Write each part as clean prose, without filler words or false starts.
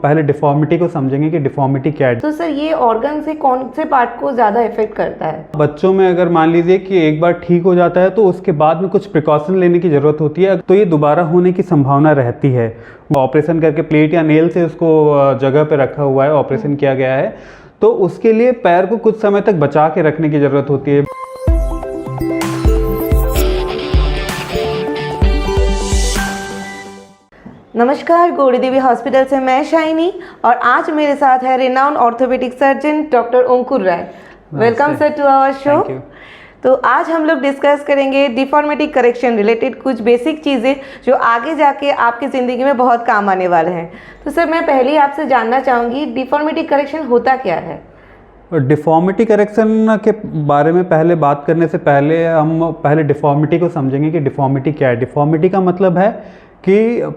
पहले डिफॉर्मिटी को समझेंगे कि डिफॉर्मिटी क्या है। तो सर ये ऑर्गन से कौन से पार्ट को ज़्यादा इफेक्ट करता है? बच्चों में अगर मान लीजिए कि एक बार ठीक हो जाता है तो उसके बाद में कुछ प्रिकॉशन लेने की ज़रूरत होती है, तो ये दोबारा होने की संभावना रहती है। ऑपरेशन करके प्लेट या नेल से उसको जगह पे रखा हुआ है, ऑपरेशन किया गया है, तो उसके लिए पैर को कुछ समय तक बचा के रखने की ज़रूरत होती है। नमस्कार, गौरी देवी हॉस्पिटल से मैं शाइनी और आज मेरे साथ है renowned orthopaedic surgeon doctor Ankur Rai. Welcome sir to our show. तो आज हम लोग डिस्कस करेंगे डिफॉर्मिटी करेक्शन रिलेटेड कुछ बेसिक चीज़ें जो आगे जाके आपकी ज़िंदगी में बहुत काम आने वाले हैं। तो सर मैं पहले ही आपसे जानना चाहूँगी डिफॉर्मिटी करेक्शन होता क्या है? डिफॉर्मिटी करेक्शन के बारे में पहले बात करने से पहले हम पहले डिफॉर्मिटी को समझेंगे कि डिफॉर्मिटी क्या है। डिफॉर्मिटी का मतलब है कि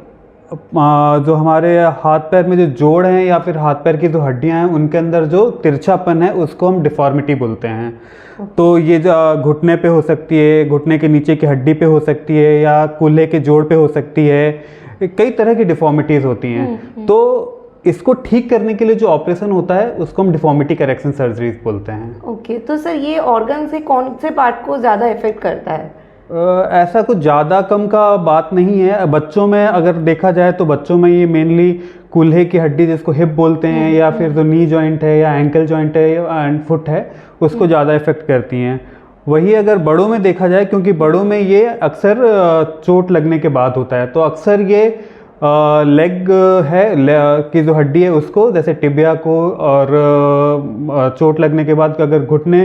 जो हमारे हाथ पैर में जो जोड़ हैं या फिर हाथ पैर की जो हड्डियां हैं उनके अंदर जो तिरछापन है उसको हम डिफॉर्मिटी बोलते हैं। तो ये जो घुटने पे हो सकती है, घुटने के नीचे की हड्डी पे हो सकती है या कूल्हे के जोड़ पे हो सकती है, कई तरह की डिफॉर्मिटीज़ होती हैं। तो इसको ठीक करने के लिए जो ऑपरेशन होता है उसको हम डिफॉर्मिटी करेक्शन सर्जरीज बोलते हैं। ओके, तो सर ये ऑर्गन से कौन से पार्ट को ज़्यादा इफेक्ट करता है? ऐसा कुछ ज़्यादा कम का बात नहीं है। बच्चों में अगर देखा जाए तो बच्चों में ये मेनली कूल्हे की हड्डी जिसको हिप बोलते हैं या फिर जो नी जॉइंट है या एंकल जॉइंट है एंड फुट है उसको ज़्यादा इफेक्ट करती हैं। वही अगर बड़ों में देखा जाए, क्योंकि बड़ों में ये अक्सर चोट लगने के बाद होता है, तो अक्सर ये लेग है की जो हड्डी है उसको, जैसे टिबिया को, और चोट लगने के बाद अगर घुटने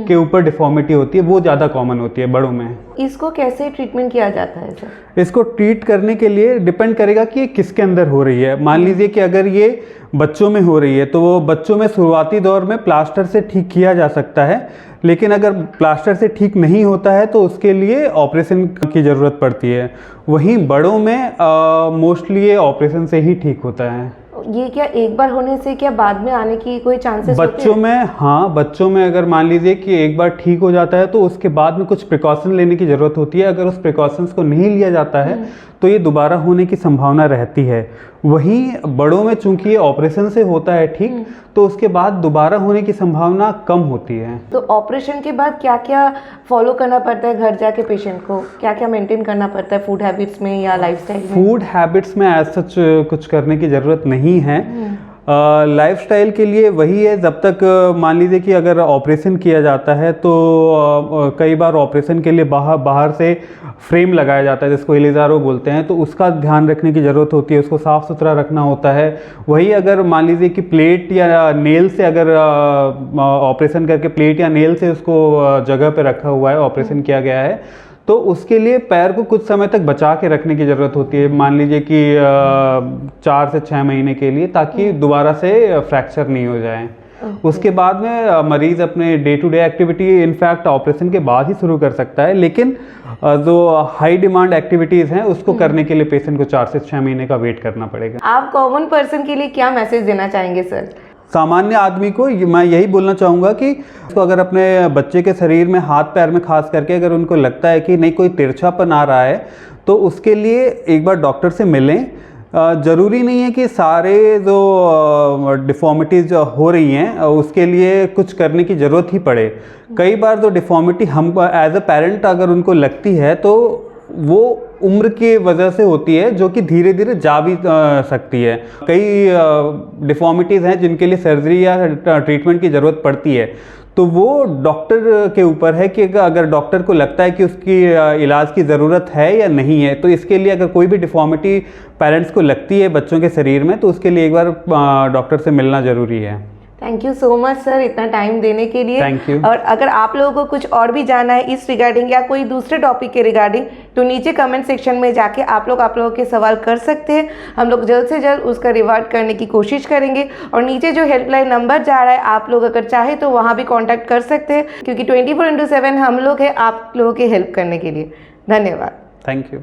के ऊपर डिफॉर्मिटी होती है वो ज़्यादा कॉमन होती है बड़ों में। इसको कैसे ट्रीटमेंट किया जाता है सर? इसको ट्रीट करने के लिए डिपेंड करेगा कि ये किसके अंदर हो रही है। मान लीजिए कि अगर ये बच्चों में हो रही है तो वो बच्चों में शुरुआती दौर में प्लास्टर से ठीक किया जा सकता है, लेकिन अगर प्लास्टर से ठीक नहीं होता है तो उसके लिए ऑपरेशन की ज़रूरत पड़ती है। वहीं बड़ों में मोस्टली ये ऑपरेशन से ही ठीक होता है। ये क्या एक बार होने से क्या बाद में आने की कोई चांसेस होते हैं? बच्चों में, हाँ, बच्चों में अगर मान लीजिए कि एक बार ठीक हो जाता है तो उसके बाद में कुछ प्रिकॉशन लेने की ज़रूरत होती है। अगर उस प्रिकॉशंस को नहीं लिया जाता है तो ये दोबारा होने की संभावना रहती है। वहीं बड़ों में चूंकि ये ऑपरेशन से होता है ठीक, तो उसके बाद दोबारा होने की संभावना कम होती है। तो ऑपरेशन के बाद क्या क्या फॉलो करना पड़ता है घर जाके पेशेंट को? क्या क्या मेंटेन करना पड़ता है फूड हैबिट्स में या लाइफस्टाइल में? फूड हैबिट्स में एज सच कुछ करने की ज़रूरत नहीं है। लाइफस्टाइल के लिए वही है, जब तक मान लीजिए कि अगर ऑपरेशन किया जाता है तो कई बार ऑपरेशन के लिए बाहर से फ्रेम लगाया जाता है जिसको इलिज़ारो बोलते हैं, तो उसका ध्यान रखने की ज़रूरत होती है, उसको साफ़ सुथरा रखना होता है। वही अगर मान लीजिए कि प्लेट या नेल से अगर ऑपरेशन करके प्लेट या नेल से उसको जगह पे रखा हुआ है, ऑपरेशन किया गया है, तो उसके लिए पैर को कुछ समय तक बचा के रखने की ज़रूरत होती है, मान लीजिए कि 4 से 6 महीने के लिए, ताकि दोबारा से फ्रैक्चर नहीं हो जाए। उसके बाद में मरीज़ अपने day to day activity in fact operation के बाद ही शुरू कर सकता है, लेकिन जो हाई डिमांड एक्टिविटीज़ हैं उसको करने के लिए पेशेंट को 4 से 6 महीने का वेट करना पड़ेगा। आप कॉमन पर्सन के लिए क्या मैसेज देना चाहेंगे सर? सामान्य आदमी को मैं यही बोलना चाहूँगा कि उसको अगर अपने बच्चे के शरीर में, हाथ पैर में खास करके, अगर उनको लगता है कि नहीं कोई तिरछापन आ रहा है तो उसके लिए एक बार डॉक्टर से मिलें। ज़रूरी नहीं है कि सारे जो डिफॉर्मिटीज़ जो हो रही हैं उसके लिए कुछ करने की ज़रूरत ही पड़े। कई बार जो डिफॉर्मिटी हम एज अ पेरेंट अगर उनको लगती है तो वो उम्र की वजह से होती है, जो कि धीरे धीरे जा भी सकती है। कई डिफॉर्मिटीज़ हैं जिनके लिए सर्जरी या ट्रीटमेंट की ज़रूरत पड़ती है, तो वो डॉक्टर के ऊपर है कि अगर डॉक्टर को लगता है कि उसकी इलाज की ज़रूरत है या नहीं है। तो इसके लिए अगर कोई भी डिफॉर्मिटी पेरेंट्स को लगती है बच्चों के शरीर में तो उसके लिए एक बार डॉक्टर से मिलना ज़रूरी है। Thank you so much sir इतना टाइम देने के लिए। Thank you. और अगर आप लोगों को कुछ और भी जानना है इस रिगार्डिंग या कोई दूसरे टॉपिक के रिगार्डिंग तो नीचे कमेंट सेक्शन में जाके आप लोगों के सवाल कर सकते हैं। हम लोग जल्द से जल्द उसका रिवार्ड करने की कोशिश करेंगे। और नीचे जो हेल्पलाइन नंबर जा रहा है आप लोग अगर चाहे तो वहाँ भी कॉन्टैक्ट कर सकते हैं, क्योंकि 24/7 हम लोग हैं आप लोगों की हेल्प करने के लिए। धन्यवाद। Thank you.